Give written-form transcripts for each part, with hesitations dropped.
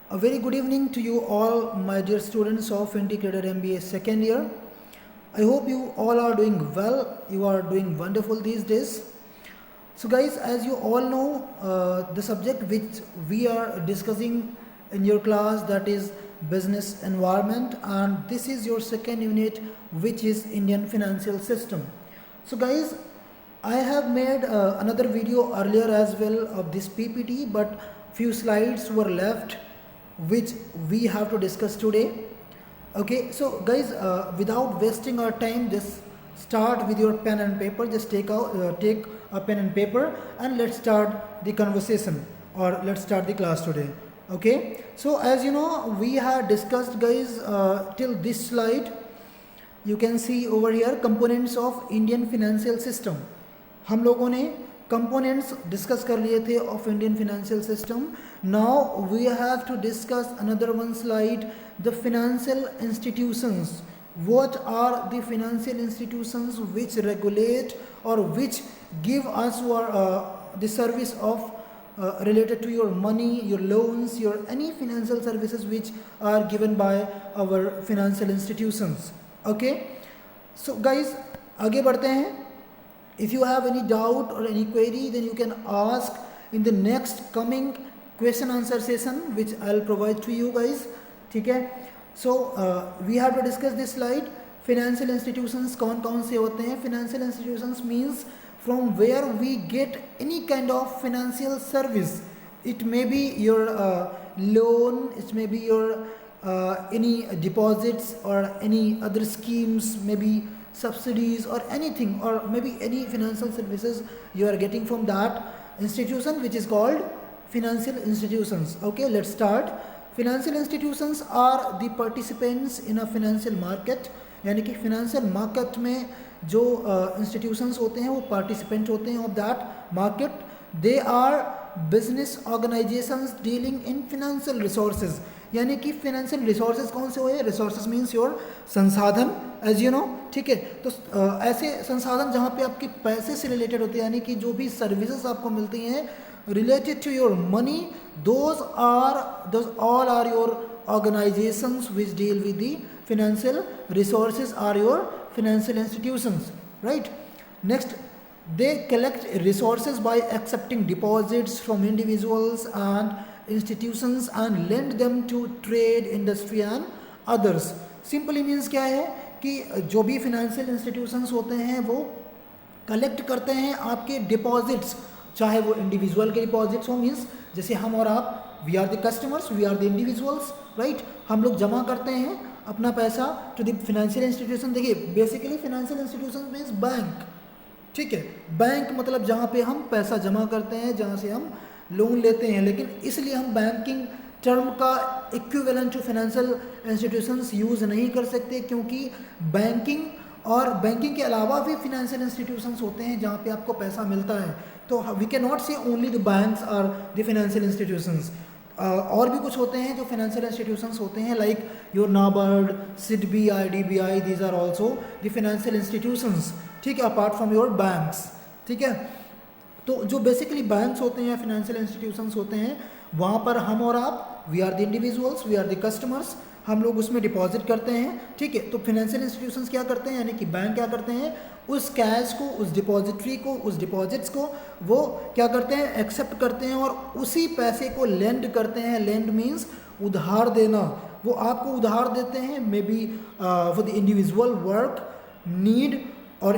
A very good evening to you all, my dear students of Integrated MBA second year. I hope you all are doing well. You are doing wonderful these days. So, guys, as you all know, the subject which we are discussing in your class, that is business environment, and this is your second unit, which is Indian financial system. So, guys, I have made another video earlier as well of this PPT, but few slides were left which we have to discuss today. Okay, so guys, without wasting our time, just start with your pen and paper. Just take a pen and paper, and let's start the conversation, or let's start the class today. Okay, so as you know, we have discussed, guys, till this slide. You can see over here components of Indian financial system. हम लोगों ने components discuss कर लिए थे of Indian financial system. Now we have to discuss another one slide, the financial institutions. What are the financial institutions which regulate और which give us the service of related to your money, your loans, your any financial services which are given by our financial institutions. Okay, so guys, आगे बढ़ते हैं. If you have any doubt or any query, then you can ask in the next coming question answer session, which I'll provide to you guys. ठीक है. So we have to discuss this slide. Financial institutions कौन कौन से होते हैं? Financial institutions means from where we get any kind of financial service. It may be your loan, it may be your any deposits or any other schemes, maybe subsidies or anything, or maybe any financial services you are getting from that institution, which is called financial institutions. Okay, let's start. Financial institutions are the participants in a financial market. यानी कि financial market में जो institutions होते हैं वो participant होते हैं of that market. They are business organizations dealing in financial resources. यानी कि फाइनेंशियल रिसोर्सेज कौन से हुए? रिसोर्सेज मीन्स योर संसाधन, एज यू नो. ठीक है, तो ऐसे संसाधन जहाँ पे आपके पैसे से रिलेटेड होते हैं, यानी कि जो भी सर्विसेज आपको मिलती हैं related to your money, those all are your organisations which deal with the financial resources are your financial institutions, right. Next, they collect resources by accepting deposits from individuals and institutions and lend them to trade, industry and others. Simply means क्या है कि जो भी financial institutions होते हैं वो collect करते हैं आपके डिपॉजिट्स, चाहे वो इंडिविजुअल के डिपॉजिट्स हो, मीन्स जैसे हम और आप, we are the customers, we are the individuals, right. हम लोग जमा करते हैं अपना पैसा टू द फाइनेंशियल इंस्टीट्यूशन. देखिए, basically financial institution means bank. ठीक है, बैंक मतलब जहाँ पे हम पैसा जमा करते हैं, जहाँ से हम लोन लेते हैं. लेकिन इसलिए हम बैंकिंग टर्म का equivalent to financial institutions use नहीं कर सकते, क्योंकि बैंकिंग और बैंकिंग के अलावा भी फाइनेंशियल इंस्टीट्यूशंस होते हैं जहाँ पे आपको पैसा मिलता है. तो we can not say only the banks are the financial institutions. और भी कुछ होते हैं जो फाइनेंशियल इंस्टीट्यूशंस होते हैं, like your NABARD, SIDBI, IDBI, these are also the financial institutions. ठीक है, अपार्ट फ्रॉम योर बैंक्स. ठीक है, तो जो बेसिकली बैंक्स होते हैं या फाइनेंशियल इंस्टीट्यूशंस होते हैं, वहाँ पर हम और आप, we are the individuals, we are the customers, हम लोग उसमें डिपॉजिट करते हैं. ठीक है, तो फाइनेंशियल इंस्टीट्यूशंस क्या करते हैं, यानी कि बैंक क्या करते हैं, उस कैश को, उस डिपॉजिटरी को, उस डिपॉजिट्स को वो क्या करते हैं, एक्सेप्ट करते हैं और उसी पैसे को लेंड करते हैं. लेंड मीन्स उधार देना. वो आपको उधार देते हैं, may B for the individual work need और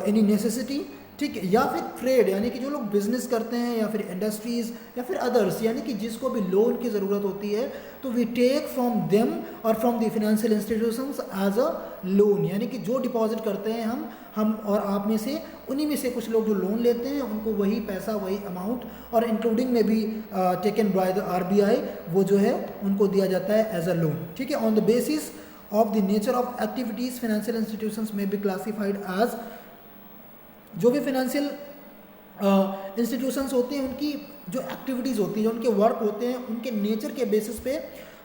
एनी नेसेसिटी. ठीक है, या फिर ट्रेड, यानी कि जो लोग बिजनेस करते हैं, या फिर इंडस्ट्रीज़, या फिर अदर्स, यानी कि जिसको भी लोन की ज़रूरत होती है, तो वी टेक फ्रॉम देम और from the financial institutions as a loan. यानी कि जो डिपॉजिट करते हैं हम और आप में से, उन्हीं में से कुछ लोग जो लोन लेते हैं, उनको वही पैसा, वही अमाउंट, और इंक्लूडिंग में भी टेकन बाय द RBI, वो जो है उनको दिया जाता है एज अ लोन. ठीक है, on the basis of the nature of activities financial institutions में बी क्लासिफाइड एज. जो भी फाइनेंशियल इंस्टीट्यूशंस होती हैं, उनकी जो एक्टिविटीज़ होती हैं, जो उनके वर्क होते हैं, उनके नेचर के बेसिस पे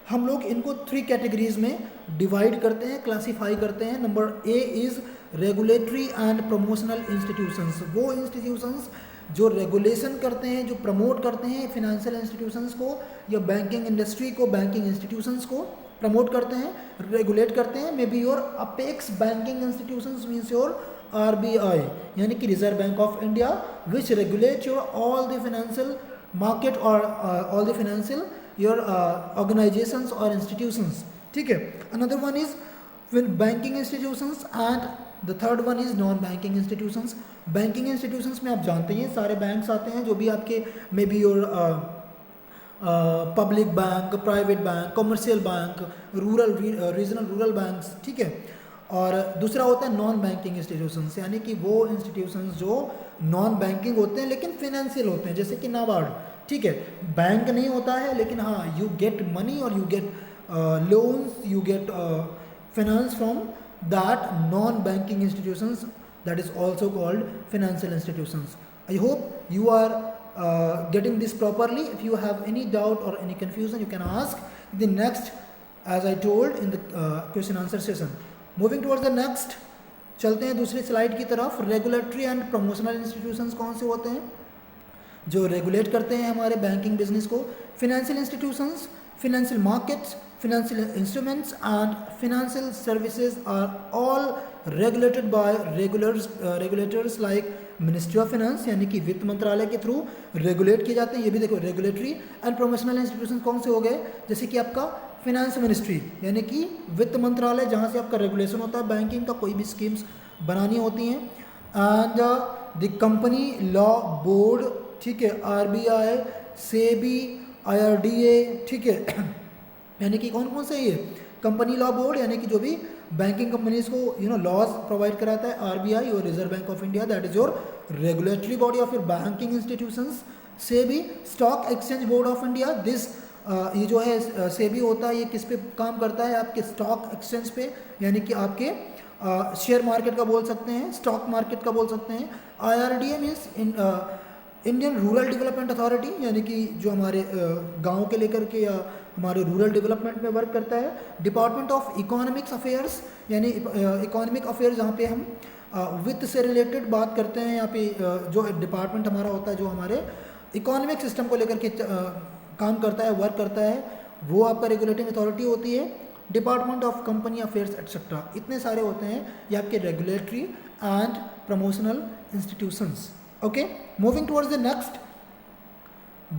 हम लोग इनको 3 कैटेगरीज में डिवाइड करते हैं, क्लासीफाई करते हैं. Number A is regulatory and promotional institutions. वो इंस्टीट्यूशंस जो रेगुलेशन करते हैं, जो प्रमोट करते हैं फाइनेंशियल इंस्टीट्यूशंस को या बैंकिंग इंडस्ट्री को, बैंकिंग इंस्टीट्यूशंस को प्रमोट करते हैं, रेगुलेट करते हैं। May be your apex banking institutions means your RBI यानी कि reserve bank of India, which regulate your all the financial market और all the financial your organisations और इंस्टीट्यूशंस, ठीक है। Another one is banking institutions and the third one is non banking institutions. Banking institutions में आप जानते हैं सारे banks आते हैं, जो भी आपके मे be your public bank, private bank, commercial bank, rural regional rural banks, ठीक है। और दूसरा होता है नॉन बैंकिंग इंस्टीट्यूशंस, यानी कि वो इंस्टीट्यूशंस जो नॉन बैंकिंग होते हैं लेकिन फिनेंशियल होते हैं, जैसे कि नाबार्ड, ठीक है। बैंक नहीं होता है लेकिन हाँ यू गेट मनी और you get loans, you get finance from that non-banking institutions, that is also called financial institutions. I hope you are getting this properly. If you have any doubt or any confusion, you can ask the next, as I told in the question answer session. Moving towards the next, चलते हैं दूसरी slide की तरफ। Regulatory and promotional institutions कौन से होते हैं जो रेगुलेट करते हैं हमारे बैंकिंग बिजनेस को? Financial institutions, financial markets, financial instruments and financial services are all regulated by regulators like Ministry of Finance, यानी कि वित्त मंत्रालय के थ्रू रेगुलेट किए जाते हैं। ये भी देखो रेगुलेटरी एंड प्रोमोशनल इंस्टीट्यूशन कौन से हो गए, जैसे कि आपका फिनेंस मिनिस्ट्री यानी कि वित्त मंत्रालय, जहाँ से आपका रेगुलेशन होता है बैंकिंग का, कोई भी स्कीम्स बनानी होती हैं। And the company law board, ठीक है, RBI, सेबी, IRDA, ठीक है, यानी कि कौन कौन से ये कंपनी लॉ बोर्ड यानी कि जो भी बैंकिंग कंपनीज को लॉज प्रोवाइड कराता है, RBI और reserve bank of India, that is your regulatory body of your banking institutions. SEBI, stock exchange board of India, this ये जो है सेबी होता है, ये किस पे काम करता है? आपके स्टॉक एक्सचेंज पे, यानी कि आपके शेयर मार्केट का बोल सकते हैं, स्टॉक मार्केट का बोल सकते हैं। IRDA means Indian rural development authority, यानी कि जो हमारे गांव के लेकर के या हमारे रूरल डेवलपमेंट में वर्क करता है। डिपार्टमेंट ऑफ इकोनॉमिक्स अफेयर्स, यानी इकोनॉमिक अफेयर्स जहाँ पे हम वित्त से रिलेटेड बात करते हैं, यहाँ पे जो डिपार्टमेंट हमारा होता है जो हमारे इकोनॉमिक सिस्टम को लेकर के काम करता है, वर्क करता है, वो आपका रेगुलेटिंग अथॉरिटी होती है। Department of company affairs etcetera, इतने सारे होते हैं ये आपके regulatory and promotional institutions. Okay, moving towards the next,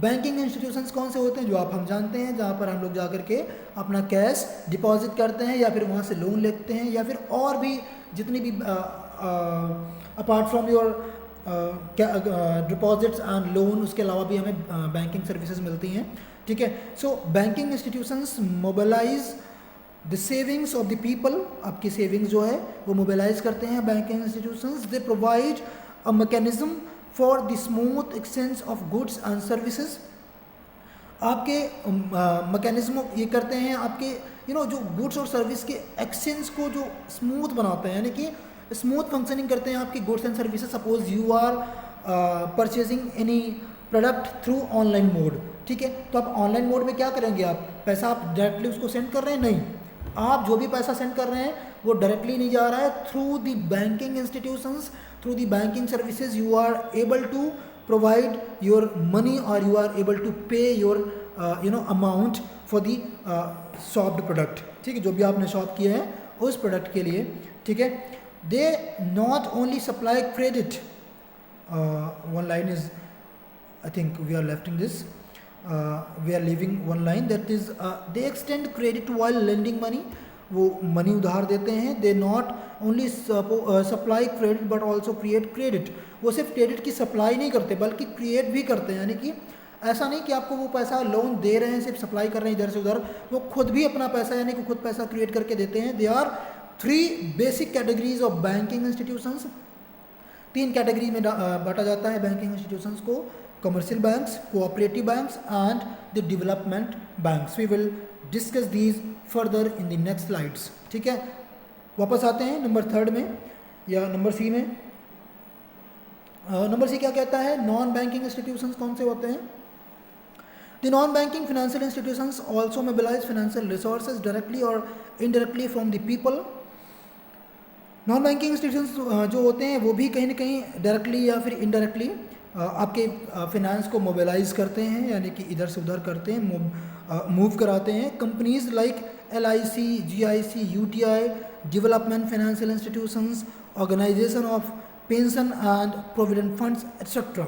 banking institutions कौन से होते हैं जो आप हम जानते हैं, जहाँ पर हम लोग जा कर के अपना कैश डिपॉजिट करते हैं या फिर वहाँ से लोन लेते हैं, या फिर और भी जितनी भी apart from your deposits and loan, उसके अलावा भी हमें बैंकिंग सर्विसेज मिलती हैं, ठीक है। So banking institutions mobilise the savings of the people, आपकी सेविंग्स जो है वो मोबिलाइज करते हैं banking institutions. They provide a mechanism for the smooth exchange of goods and services, आपके मैकेनिज्म ये करते हैं आपके जो गुड्स और सर्विस के एक्सचेंज को जो स्मूथ बनाते हैं, यानी कि स्मूथ फंक्शनिंग करते हैं आपकी goods and services. Suppose you are purchasing any product through online mode, ठीक है, तो आप ऑनलाइन मोड में क्या करेंगे, आप पैसा आप डायरेक्टली उसको सेंड कर रहे हैं? नहीं, आप जो भी पैसा सेंड कर रहे हैं वो डायरेक्टली नहीं जा रहा है, through the banking institutions, through the banking services you are able to provide your money or you are able to pay your amount for the shopped product, ठीक है, जो भी आपने शॉप किया है उस प्रोडक्ट के लिए, ठीक है। they not only supply credit, one line is, I think we are lefting this, we are leaving one line, that is they extend credit while lending money, वो मनी उधार देते हैं। They not only supply credit but also create credit, वो सिर्फ credit की supply नहीं करते बल्कि क्रिएट भी करते हैं, यानी कि ऐसा नहीं कि आपको वो पैसा लोन दे रहे हैं सिर्फ सप्लाई कर रहे हैं इधर से उधर, वो खुद भी अपना पैसा यानी कि खुद पैसा क्रिएट करके देते हैं। They are 3 basic categories of banking institutions, 3 category में बांटा जाता है बैंकिंग इंस्टीट्यूशंस को, commercial banks, cooperative banks and the development banks. We will discuss these further in the next slides, ठीक है। वापस आते हैं नंबर 3 में या नंबर सी में। नंबर सी क्या कहता है, नॉन बैंकिंग इंस्टीट्यूशंस कौन से होते हैं? The non banking financial institutions also mobilise financial resources directly और indirectly from the people. Non banking institutions जो होते हैं वो भी कहीं ना कहीं डायरेक्टली या फिर इनडायरेक्टली आपके फिनेंस को मोबिलाइज करते हैं, यानी कि इधर से उधर करते हैं, मूव कराते हैं। Companies like LIC, GIC, UTI, development financial institutions, organisation of pension and provident funds etcetera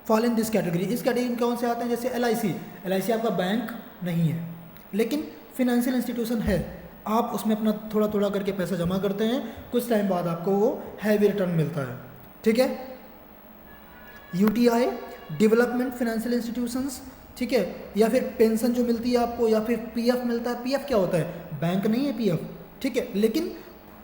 fall in this category. इस कैटेगरी में कौन से आते हैं? जैसे LIC आपका बैंक नहीं है लेकिन फिनेंशियल इंस्टीट्यूशन है, आप उसमें अपना थोड़ा थोड़ा करके पैसा जमा करते हैं, कुछ टाइम बाद आपको वो हैवी रिटर्न मिलता है, ठीक है। UTI डेवलपमेंट फाइनेंशियल इंस्टीट्यूशंस, ठीक है, या फिर पेंशन जो मिलती है आपको, या फिर PF मिलता है। PF क्या होता है? बैंक नहीं है PF, ठीक है, लेकिन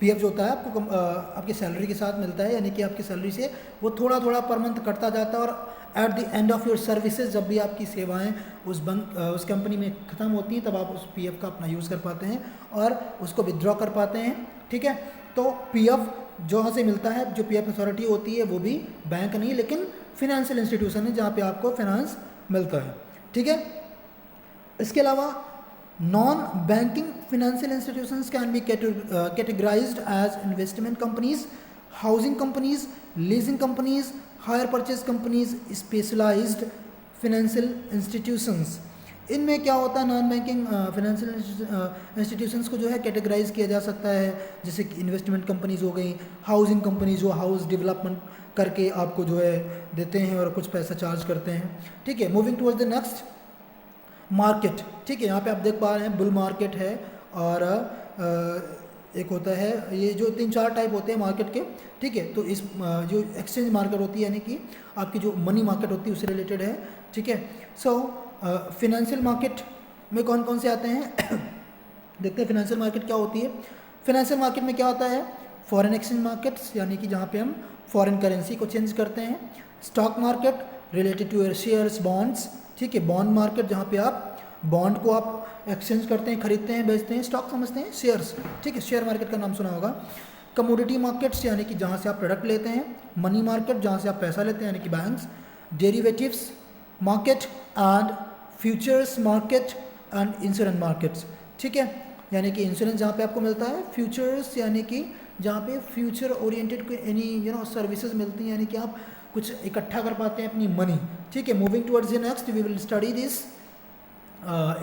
PF जो होता है आपको आपकी सैलरी के साथ मिलता है, यानी कि आपकी सैलरी से वो थोड़ा थोड़ा पर मंथ कटता जाता है, और at the end of your services, जब भी आपकी सेवाएं उस कंपनी में ख़त्म होती हैं, तब आप उस PF का अपना यूज़ कर पाते हैं और उसको विदड्रॉ कर पाते हैं, ठीक है। तो PF जहाँ से मिलता है, जो PF अथॉरिटी होती है, वो भी बैंक नहीं लेकिन फिनेंशियल इंस्टीट्यूशन है जहाँ पे आपको फाइनेंस मिलता है, ठीक है। इसके अलावा non banking financial institutions can be categorised as investment companies, housing companies, leasing companies, hire purchase companies, specialised financial institutions. इनमें क्या होता है? नॉन बैंकिंग फाइनेंशियल इंस्टीट्यूशंस को जो है कैटेगराइज किया जा सकता है, जैसे कि इन्वेस्टमेंट कंपनीज हो गई, हाउसिंग कंपनीज जो हाउस डेवलपमेंट करके आपको जो है देते हैं और कुछ पैसा चार्ज करते हैं, ठीक है। Moving towards the next, market, ठीक है। यहाँ पे आप देख पा रहे हैं बुल मार्केट है, और एक होता है, ये जो 3-4 टाइप होते हैं मार्केट के, ठीक है। तो इस जो एक्सचेंज मार्केट होती है, यानी कि आपकी जो मनी मार्केट होती है, उससे रिलेटेड है, ठीक है। सो फिनेंशियल मार्केट में कौन कौन से आते हैं देखते हैं फिनेंशियल मार्केट क्या होती है। फिनेंशियल मार्केट में क्या होता है? फॉरेन एक्सचेंज मार्केट्स, यानी कि जहाँ पे हम फॉरेन करेंसी को चेंज करते हैं। Stock market related to your shares, bonds, ठीक है। बॉन्ड मार्केट जहाँ पे आप बॉन्ड को आप एक्सचेंज करते हैं, खरीदते हैं, बेचते हैं। स्टॉक समझते हैं, शेयर्स, ठीक है, शेयर मार्केट का नाम सुना होगा। कमोडिटी मार्केट्स, यानी कि जहाँ से आप प्रोडक्ट लेते हैं। मनी मार्केट, जहाँ से आप पैसा लेते हैं, यानी कि banks. Derivatives market and futures market and insurance markets, ठीक है, यानी कि इंश्योरेंस जहाँ पे आपको मिलता है। फ्यूचर्स यानी कि जहाँ पे फ्यूचर ओरिएंटेड एनी सर्विसेज मिलती हैं, यानी कि आप कुछ इकट्ठा कर पाते हैं अपनी मनी, ठीक है। Moving towards the next, we will study this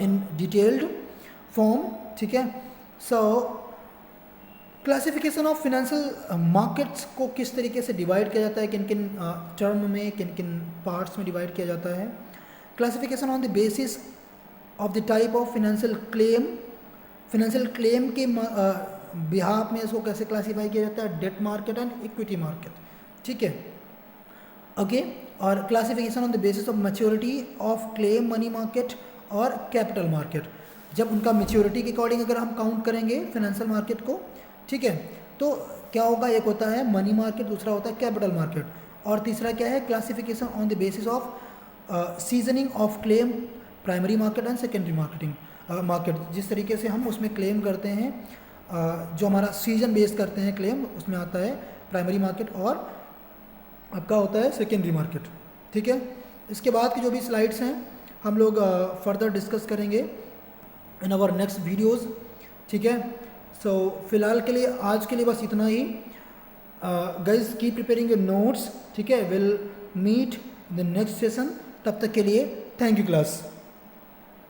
in detailed form, ठीक है। So classification of financial markets को किस तरीके से डिवाइड किया जाता है, किन किन टर्म में, किन किन पार्ट्स में डिवाइड किया जाता है। Classification on the basis of the type of financial claim, financial claim के बिहाफ में इसको कैसे क्लासीफाई किया जाता है। Debt market and equity market, ठीक है, ओके। और classification on the basis of maturity of claim, money market और कैपिटल मार्केट। जब उनका मैच्योरिटी के अकॉर्डिंग अगर हम काउंट करेंगे फाइनेंशियल मार्केट को, ठीक है, तो क्या होगा? एक होता है मनी मार्केट, दूसरा होता है कैपिटल मार्केट, और तीसरा क्या है? Classification on the basis of seasoning of claim, primary market and secondary market. जिस तरीके से हम उसमें क्लेम करते हैं, जो हमारा सीजन बेस्ड करते हैं क्लेम, उसमें आता है प्राइमरी मार्केट और आपका होता है सेकेंडरी मार्केट, ठीक है। इसके बाद की जो भी स्लाइड्स हैं हम लोग फर्दर डिस्कस करेंगे इन आवर नेक्स्ट वीडियोज़, ठीक है। सो फिलहाल के लिए, आज के लिए बस इतना ही। Guys keep preparing your notes, ठीक है। Will meet the next session, तब तक के लिए थैंक यू क्लास।